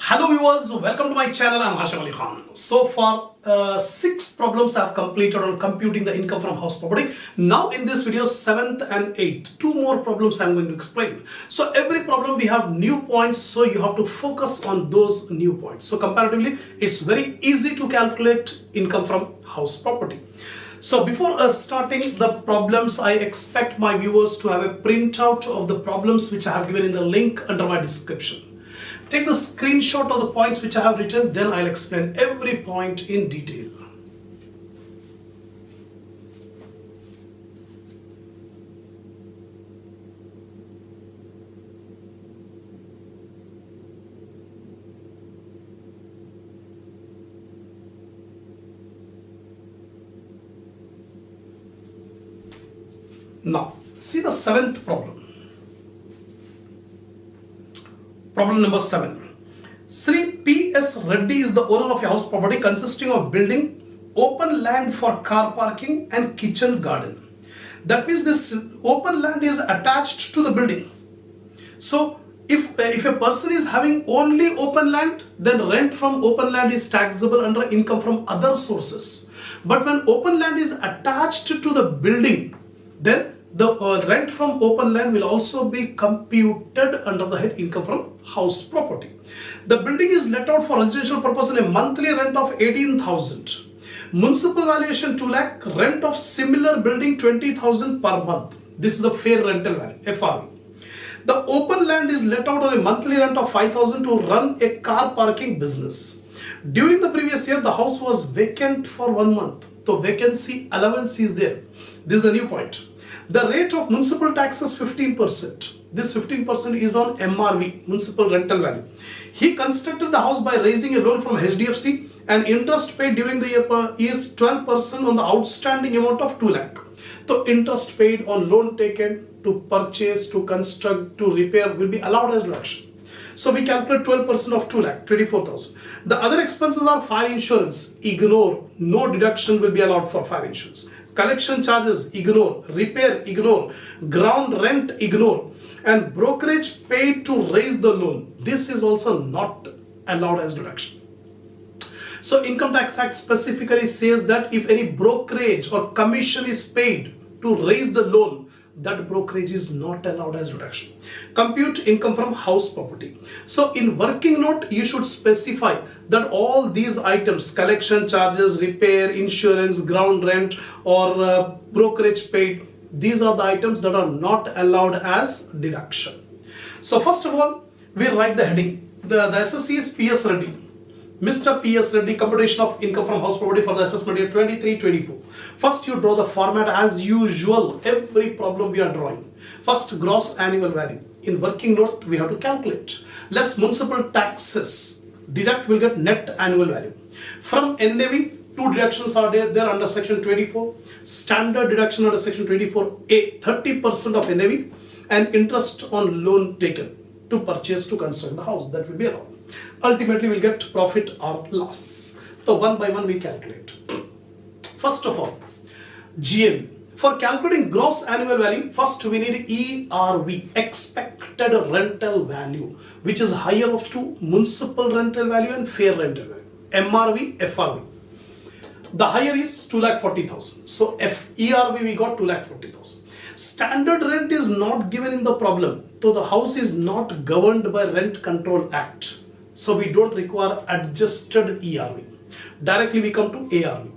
Hello viewers, welcome to my channel. I'm Hasham. So far, 6 problems I have completed on computing the income from house property. Now in this video, 7th and 8th, 2 more problems I'm going to explain. So every problem we have new points, so you have to focus on those new points. So comparatively, it's very easy to calculate income from house property. So before starting the problems, I expect my viewers to have a printout of the problems which I have given in the link under my description. Take the screenshot of the points which I have written, then I'll explain every point in detail. Now, see the 7th problem. Problem number 7. Sri P.S. Reddy is the owner of a house property consisting of building, open land for car parking and kitchen garden. That means this open land is attached to the building. So if a person is having only open land, then rent from open land is taxable under income from other sources. But when open land is attached to the building, then the rent from open land will also be computed under the head income from house property. The building is let out for residential purpose in a monthly rent of 18,000. Municipal valuation 2 lakh, rent of similar building 20,000 per month. This is the fair rental value, FRV. The open land is let out on a monthly rent of 5,000 to run a car parking business. During the previous year, the house was vacant for 1 month. So vacancy allowance is there. This is the new point. The rate of municipal tax is 15%. This 15% is on MRV, municipal rental value. He constructed the house by raising a loan from HDFC, and interest paid during the year is 12% on the outstanding amount of 2 lakh. So interest paid on loan taken to purchase, to construct, to repair will be allowed as deduction. So we calculate 12% of 2 lakh, 24,000. The other expenses are fire insurance, ignore, no deduction will be allowed for fire insurance. Collection charges, ignore. Repair, ignore. Ground rent, ignore. And brokerage paid to raise the loan, this is also not allowed as deduction. So Income Tax Act specifically says that if any brokerage or commission is paid to raise the loan, that brokerage is not allowed as deduction. Compute income from house property. So in working note, you should specify that all these items, collection charges, repair, insurance, ground rent, or brokerage paid, these are the items that are not allowed as deduction. So first of all, we write the heading. The SSC is P.S. Reddy. Mr. P.S. Reddy, computation of income from house property for the assessment year 23-24. First, you draw the format as usual. Every problem we are drawing. First, gross annual value. In working note, we have to calculate. Less municipal taxes. Deduct, will get net annual value. From NAV, 2 deductions are there under section 24. Standard deduction under section 24A, 30% of NAV, and interest on loan taken to purchase, to construct the house. That will be allowed. Ultimately, we'll get profit or loss. So one by one we calculate. First of all, GAV. For calculating gross annual value, first we need ERV, expected rental value, which is higher of 2, municipal rental value and fair rental value. MRV, FRV. The higher is 2,40,000. So ERV we got 2,40,000. Standard rent is not given in the problem. So the house is not governed by Rent Control Act. So we don't require adjusted ERV. Directly we come to ARV.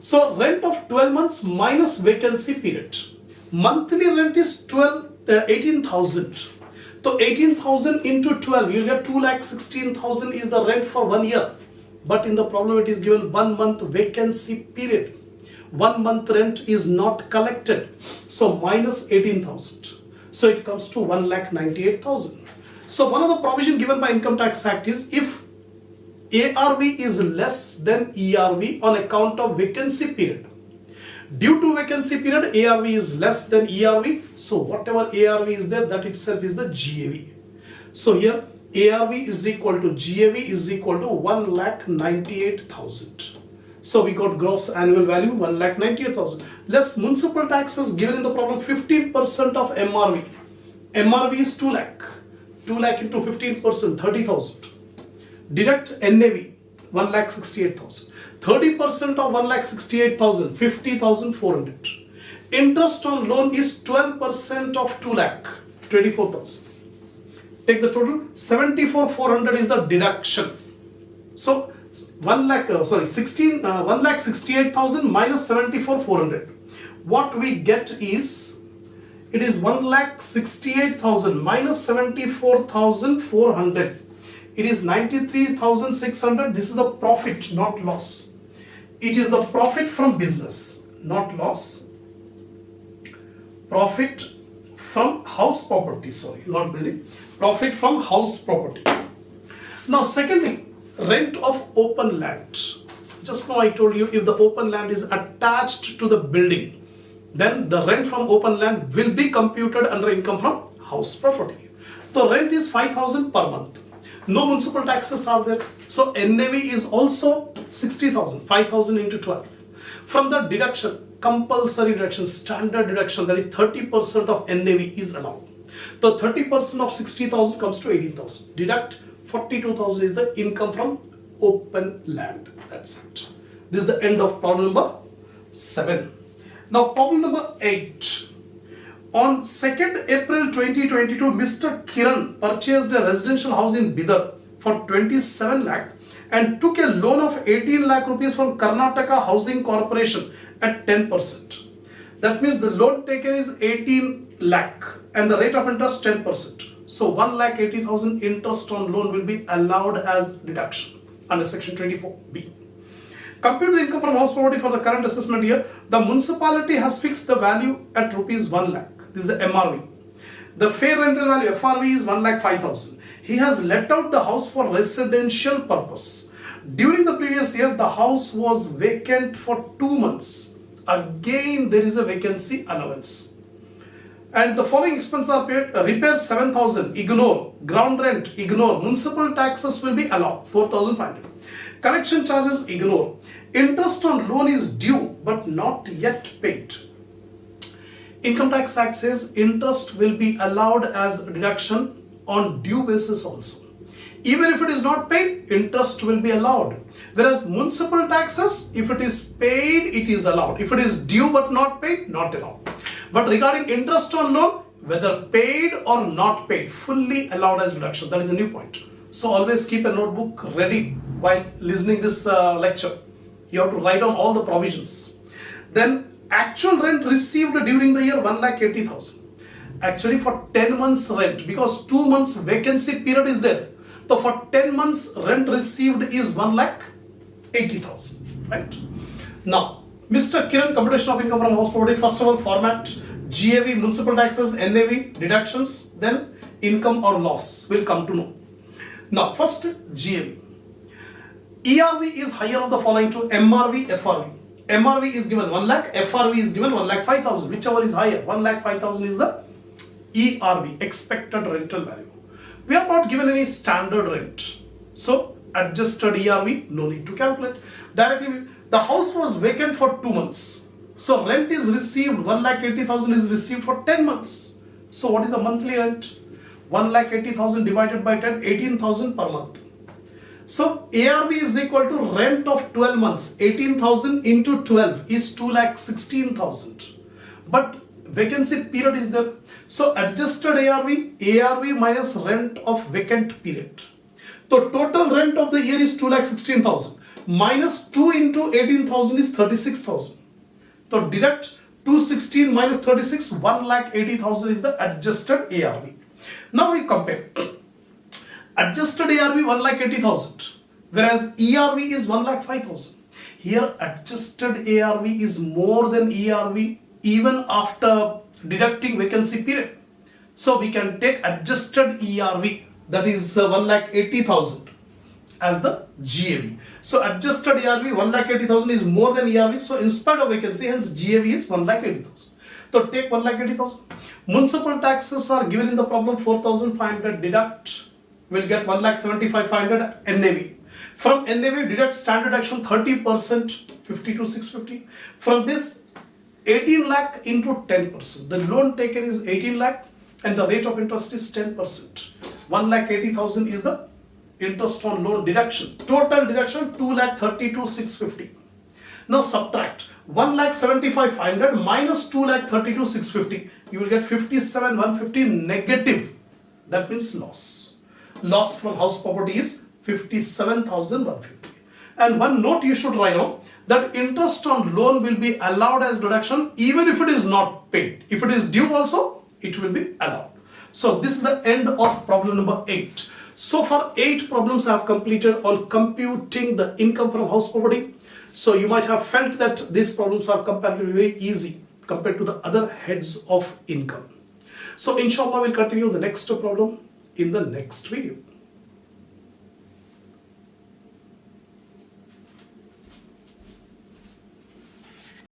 So rent of 12 months minus vacancy period. Monthly rent is 18,000. So 18,000 into 12, you get 2,16,000 is the rent for 1 year. But in the problem it is given 1 month vacancy period. 1 month rent is not collected. So minus 18,000. So it comes to 1,98,000. So one of the provision given by Income Tax Act is if ARV is less than ERV on account of vacancy period. Due to vacancy period, ARV is less than ERV. So whatever ARV is there, that itself is the GAV. So here ARV is equal to GAV is equal to 1,98,000. So we got gross annual value 1,98,000. Less municipal taxes given in the problem, 15% of MRV. MRV is 2 lakh. 2 lakh into 15%, 30,000. Deduct NAV, 1,68,000. 30% of 1,68,000, 50,400. Interest on loan is 12% of 2,24,000. Take the total, 74,400 is the deduction. So 1,68,000 minus 74,400. What we get is, it is 1,68,000 minus 74,400. It is 93,600. This is the profit, not loss. It is the profit from business, not loss. Profit from house property, sorry, not building. Profit from house property. Now, secondly, rent of open land. Just now I told you, if the open land is attached to the building, then the rent from open land will be computed under income from house property. The rent is 5,000 per month. No municipal taxes are there. So NAV is also 60,000, 5,000 into 12. From the deduction, compulsory deduction, standard deduction, that is 30% of NAV is allowed. The 30% of 60,000 comes to 18,000. Deduct 42,000 is the income from open land. That's it. This is the end of problem number 7. Now problem number 8. On 2nd April 2022, Mr. Kiran purchased a residential house in Bidar for 27 lakh and took a loan of 18 lakh rupees from Karnataka Housing Corporation at 10%. That means the loan taken is 18 lakh and the rate of interest 10%. So 1,80,000 interest on loan will be allowed as deduction under section 24B. Compute the income from house property for the current assessment year. The municipality has fixed the value at rupees 1 lakh. This is the MRV. The fair rental value FRV is 1,05,000. He has let out the house for residential purpose. During the previous year, the house was vacant for 2 months. Again, there is a vacancy allowance. And the following expenses are paid. Repair 7,000, ignore. Ground rent, ignore. Municipal taxes will be allowed, 4,500. Collection charges, ignore. Interest on loan is due but not yet paid. Income Tax Act says interest will be allowed as deduction on due basis also. Even if it is not paid, interest will be allowed. Whereas municipal taxes, if it is paid, it is allowed. If it is due but not paid, not allowed. But regarding interest on loan, whether paid or not paid, fully allowed as deduction. That is a new point. So always keep a notebook ready while listening this lecture. You have to write down all the provisions. Then actual rent received during the year 1,80,000. Actually for 10 months rent, because 2 months vacancy period is there. So for 10 months rent received is 1,80,000. Right? Now, Mr. Kiran, computation of income from house property. First of all, format GAV, municipal taxes, NAV, deductions, then income or loss will come to know. Now, first GAV. ERV is higher of the following two: MRV, FRV. MRV is given 1 lakh, FRV is given 1,05,000. Whichever is higher, 1,05,000 is the ERV, expected rental value. We are not given any standard rent. So, adjusted ERV, no need to calculate. Directly, the house was vacant for 2 months. So, rent is received, 1,80,000 is received for 10 months. So, what is the monthly rent? 1,80,000 divided by 10, 18,000 per month. So, ARV is equal to rent of 12 months. 18,000 into 12 is 2,16,000. But vacancy period is there. So, adjusted ARV minus rent of vacant period. So, total rent of the year is 2,16,000. Minus 2 into 18,000 is 36,000. So, deduct 216 minus 36, 1,80,000 is the adjusted ARV. Now, we compare. Adjusted ARV 1,80,000, whereas ERV is 1,05,000. Here adjusted ARV is more than ERV even after deducting vacancy period. So we can take adjusted ERV, that is 1,80,000 as the GAV. So adjusted ARV 1,80,000 is more than ERV. So in spite of vacancy, hence GAV is 1,80,000. So take 1,80,000. Municipal taxes are given in the problem, 4,500 deduct. We'll get 1,75,500 NAV. From NAV, deduct standard action 30%, 52,650. From this, 18 lakh into 10%. The loan taken is 18 lakh and the rate of interest is 10%. 1,80,000 is the interest on loan deduction. Total deduction 2,32,650. Now subtract 1,75,500 minus 2,32,650. You will get 57,150 negative. That means loss. Loss from house property is 57,150. And one note you should write down, that interest on loan will be allowed as deduction even if it is not paid. If it is due also, it will be allowed. So this is the end of problem number 8. So far 8 problems I have completed on computing the income from house property. So you might have felt that these problems are comparatively very easy compared to the other heads of income. So inshallah we'll continue the next problem in the next video.